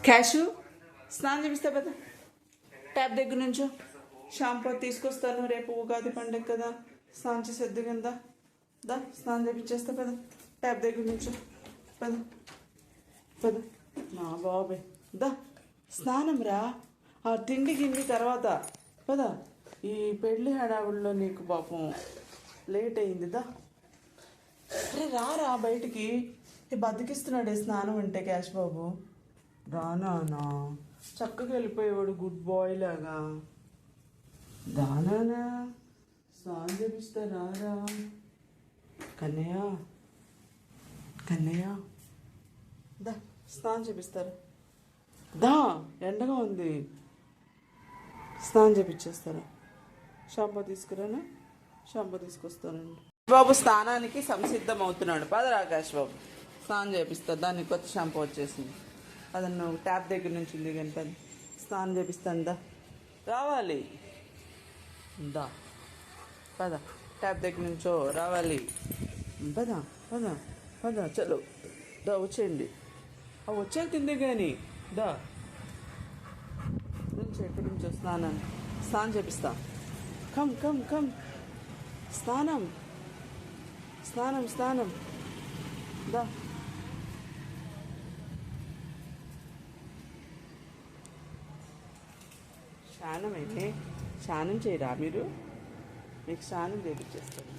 Cash స్నానం చేపిస్తా కదా, ట్యాప్ దగ్గర నుంచో షాంపూ తీసుకొస్తాను. రేపు ఉగాది పండుగ కదా, స్నానం చేసేద్దు కింద దా, స్నానం చేపించేస్తా పద. ట్యాప్ దగ్గర నుంచో పద పద. నా బాబాయ్ దా, స్నానం రా, ఆ తిండి గిండి తర్వాత పద. ఈ పెళ్ళి హడావుల్లో నీకు పాపం లేట్ అయింది దా. అరే రా బయటికి, బతికిస్తున్నాడే స్నానం అంటే క్యాష్ బాబు. రానా చక్కగా వెళ్ళిపోయేవాడు గుడ్ బాయ్ లాగా. దానా స్నానం చేపిస్తా రారా. కన్నయ్య కన్నయ్య దా, స్నానం చేపిస్తారు దా, ఎండగా ఉంది, స్నానం చేపించేస్తారా. షాంపూ తీసుకురానా, షాంపూ తీసుకొస్తానండి. బాబు స్నానానికి సంసిద్ధం అవుతున్నాడు. పదరా ఆకాష్ బాబు, స్నానం చేపిస్తా. దానికి కొత్త షాంపూ వచ్చేసింది. అదన్న ట్యాప్ దగ్గర నుంచి ఉంది కానీ పది, స్నానం చేపిస్తాను దా. రావాలి దా, పద. ట్యాప్ దగ్గర నుంచో రావాలి. పద పద పద, చలో దా, వచ్చేయండి. వచ్చాక తింది కానీ దా నుంచి ఎక్కడి నుంచో స్నానం చేపిస్తా. కమ్ కమ్ కమ్, స్నానం స్నానం స్నానం దా. స్నానం అయితే స్నానం చేయరా మీరు, మీకు స్నానం చేపించేస్తాను.